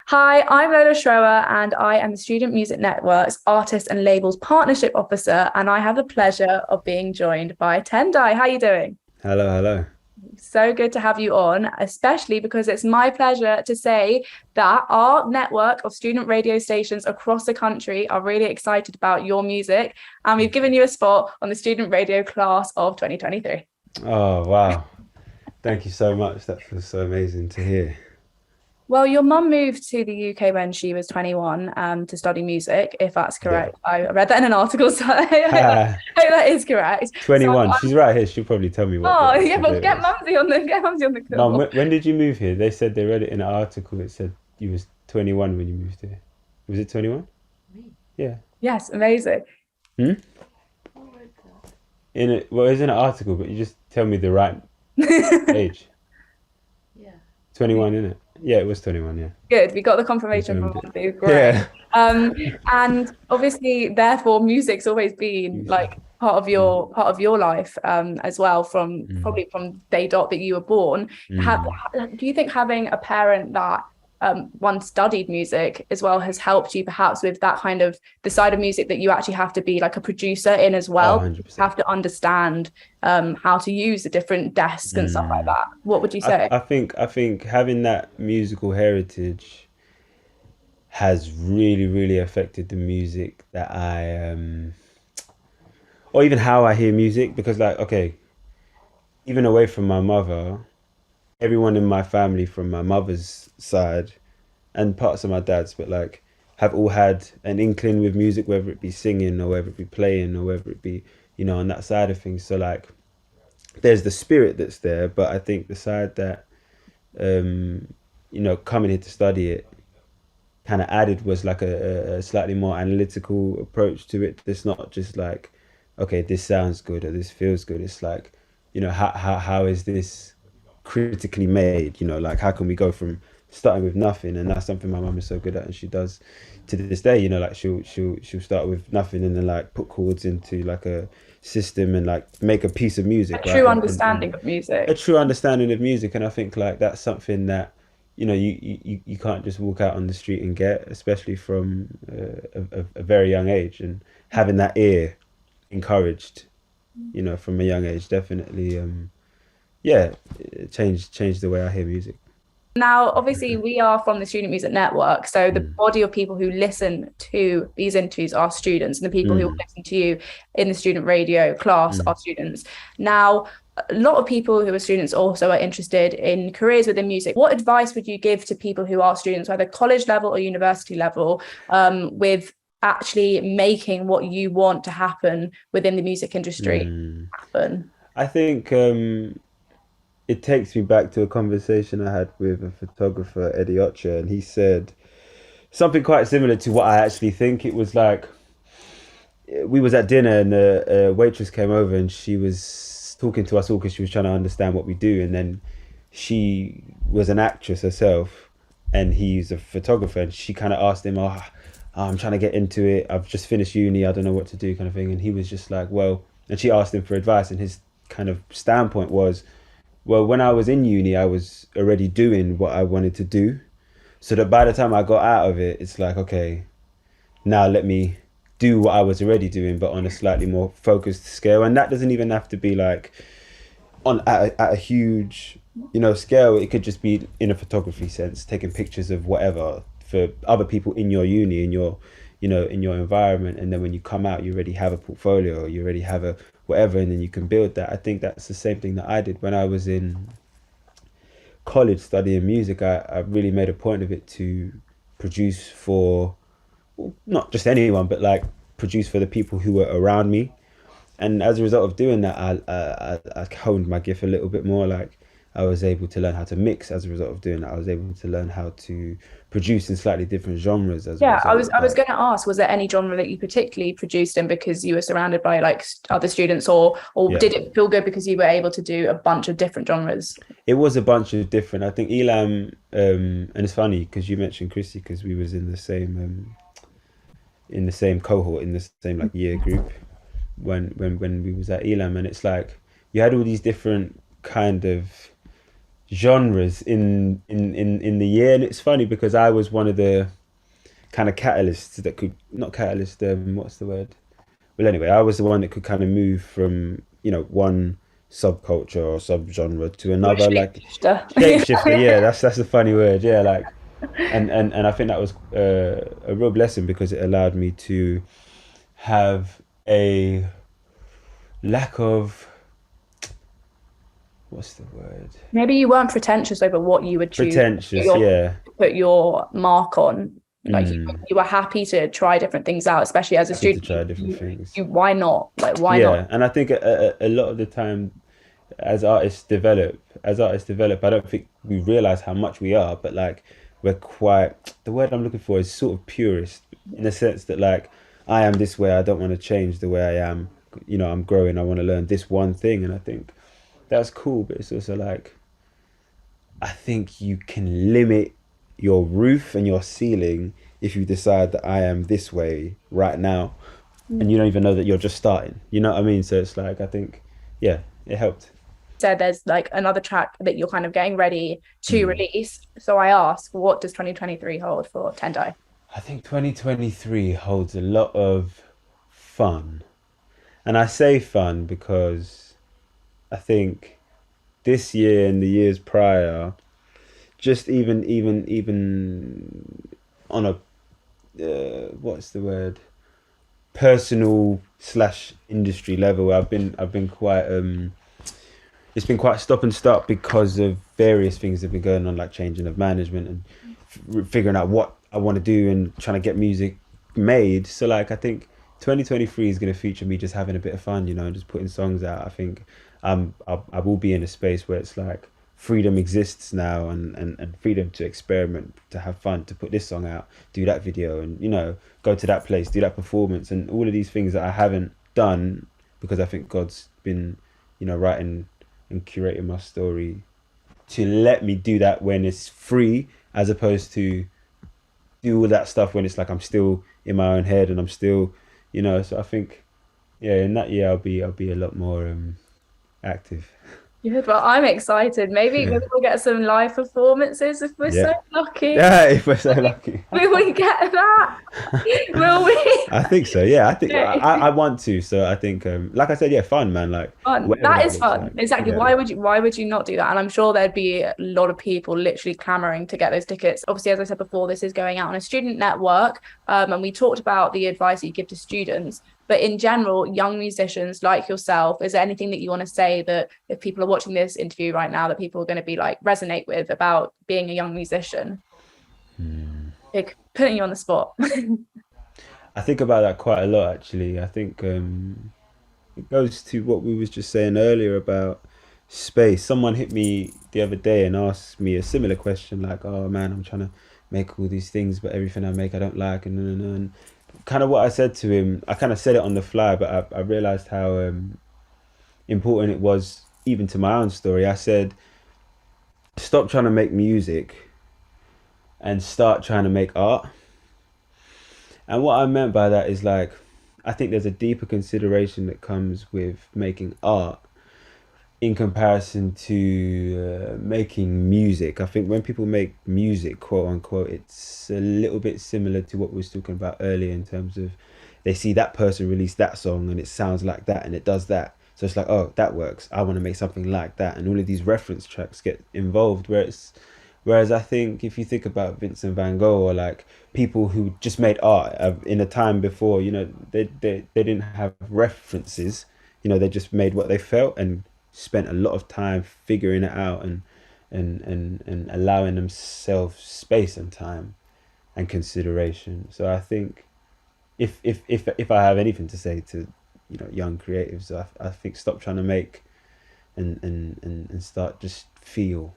Hi, I'm Lola Schroer, and I am the Student Music Network's Artist and Labels Partnership Officer, and I have the pleasure of being joined by Tendai. How are you doing? Hello, hello. So good to have you on, especially because it's my pleasure to say that our network of student radio stations across the country are really excited about your music, and we've given you a spot on the student radio class of 2023. Oh, wow. Thank you so much. That feels so amazing to hear. Well, your mum moved to the UK when she was 21 to study music, if that's Yeah. correct. I read that in an article, so I hope that is correct. So, 21. She's right here. She'll probably tell me what oh the yeah, actual but date is. get Mumsy on the Mum, call. when did you move here? They said they read it in an article. It said you was 21 when you moved here. Was it 21? Yeah. Yes, amazing. Hmm? In it, well, it's in an article, but you just tell me the right age. 21, innit? Yeah, it was 21, yeah. Good. We got the confirmation from Confirmed it. Mumsy. Great. Yeah. Um, and obviously, therefore, music's always been Music. like Mm, part of your life as well, from mm, probably from day dot that you were born. mm. Do you think having a parent that once studied music as well has helped you perhaps with that kind of the side of music that you actually have to be like a producer in as Oh, well? You 100%. have to understand how to use the different desks and stuff like Mm. that. What would you I, say? I think I think having that musical heritage has really affected the music that or even how I hear music, because like, okay, even away from my mother, everyone in my family from my mother's side and parts of my dad's, but like, have all had an inkling with music, whether it be singing or whether it be playing or whether it be, on that side of things. So like, there's the spirit that's there, but I think the side that um coming here to study it kind of added was like a slightly more analytical approach to it. It's not just like, okay, this sounds good or this feels good. It's like, how is this critically made? Like, how can we go from starting with nothing? And that's something my mum is so good at, and she does to this day. Like, she'll start with nothing and then like put chords into like a system and like make a piece of A music, right? true And understanding of a music. true understanding of music. And I think like that's something that you can't just walk out on the street and get, especially from a very young age. And having that ear encouraged, from a young age, definitely, yeah, it changed the way I hear music. Now, obviously, we are from the Student Music Network, so the Mm, body of people who listen to these interviews are students, and the people who will mm, listen to you in the student radio class are mm, students. Now, a lot of people who are students also are interested in careers within music. What advice would you give to people who are students, whether college level or university level, with actually making what you want to happen within the music industry mm. happen? I think it takes me back to a conversation I had with a photographer, Eddie Ocher, and he said something quite similar to what I actually think. It was like we was at dinner and a waitress came over and she was talking to us all because she was trying to understand what we do, and then she was an actress herself and he's a photographer, and she kind of asked him, oh, I'm trying to get into it, I've just finished uni, I don't know what to do, kind of thing. And he was just like, well, and she asked him for advice, and his kind of standpoint was, well, when I was in uni I was already doing what I wanted to do, so that by the time I got out of it, it's like, okay, now let me do what I was already doing, but on a slightly more focused scale. And that doesn't even have to be like on at a huge, scale. It could just be in a photography sense, taking pictures of whatever for other people in your uni, in your environment. And then when you come out, you already have a portfolio, you already have a whatever, and then you can build that. I think that's the same thing that I did when I was in college studying music. I really made a point of it to produce for not just anyone, but like produce for the people who were around me. And as a result of doing that, I honed my gift a little bit more. Like, I was able to learn how to mix as a result of doing that. I was able to learn how to produce in slightly different genres as a Yeah, I result was of I was that. going to ask, was there any genre that you particularly produced in because you were surrounded by like other students, or Yeah, did it feel good because you were able to do a bunch of different genres? it was a bunch of different. I think Elam, and it's funny because you mentioned Chrissy, because we was in the same cohort, in the same like year group when we was at Elam. And it's like you had all these different kind of genres in the year. And it's funny because I was one of the kind of catalysts that could, not catalyst, what's the word? Well, anyway, I was the one that could kind of move from, one subculture or subgenre to You're a another, like shapeshifter. shapeshifter. Yeah, that's a funny word. Yeah, like, and I think that was a real blessing because it allowed me to have a lack of, what's the word? Maybe you weren't pretentious over what you would choose Pretentious. Yeah. to put your mark on. Like Mm. you were happy to try different things out, especially as a Happy to student. try different things. Why not? Like, why not? Yeah, and I think a lot of the time, as artists develop, I don't think we realize how much we are, but like we're quite. The word I'm looking for is sort of purist in the sense that like I am this way. I don't want to change the way I am. I'm growing. I want to learn this one thing, and I think that's cool. But it's also like I think you can limit your roof and your ceiling if you decide that I am this way right now and you don't even know that you're just starting. You know what I mean? So it's like I think, yeah, it helped. So there's like another track that you're kind of getting ready to Mm. release. So I ask, what does 2023 hold for Tendai? I think 2023 holds a lot of fun, and I say fun because I think this year and the years prior, just even on a what's the word, personal slash industry level, I've been quite it's been quite stop and start because of various things that have been going on, like changing of management and figuring out what I want to do and trying to get music made. So like I think 2023 is going to feature me just having a bit of fun, just putting songs out. I think I will be in a space where it's like freedom exists now, and freedom to experiment, to have fun, to put this song out, do that video, and go to that place, do that performance, and all of these things that I haven't done because I think God's been writing and curating my story to let me do that when it's free, as opposed to do all that stuff when it's like I'm still in my own head and I'm still, So I think, yeah, in that year I'll be a lot more active. Good. Well, I'm excited. Maybe we'll get some live performances if we're Yeah, so lucky. yeah. If we're so lucky, Will we get that? Will we? I think so. Yeah, I think I, Okay. I want to. So I think, like I said, yeah, fun, man. Like Fun. whatever That that is looks fun. like. Exactly. Yeah, Why would you not do that? And I'm sure there'd be a lot of people literally clamoring to get those tickets. Obviously, as I said before, this is going out on a student network. And we talked about the advice that you give to students. But in general, young musicians like yourself, is there anything that you want to say that if people are watching this interview right now, that people are going to be like resonate with about being a young musician? Like putting you on the spot. I think about that quite a lot actually. I think it goes to what we was just saying earlier about space. Someone hit me the other day and asked me a similar question, like, "Oh man, I'm trying to make all these things, but everything I make I don't like," and kind of what I said to him. I kind of said it on the fly, but I realized how important it was even to my own story. I said, "Stop trying to make music and start trying to make art." And what I meant by that is like, I think there's a deeper consideration that comes with making art in comparison to making music. I think when people make music, quote unquote, it's a little bit similar to what we was talking about earlier in terms of they see that person release that song and it sounds like that and it does that. So it's like, oh, that works. I want to make something like that. And all of these reference tracks get involved whereas I think if you think about Vincent van Gogh or like people who just made art in a time before, they didn't have references. They just made what they felt and spent a lot of time figuring it out and allowing themselves space and time and consideration. So I think if I have anything to say to young creatives, I think stop trying to make and start just feel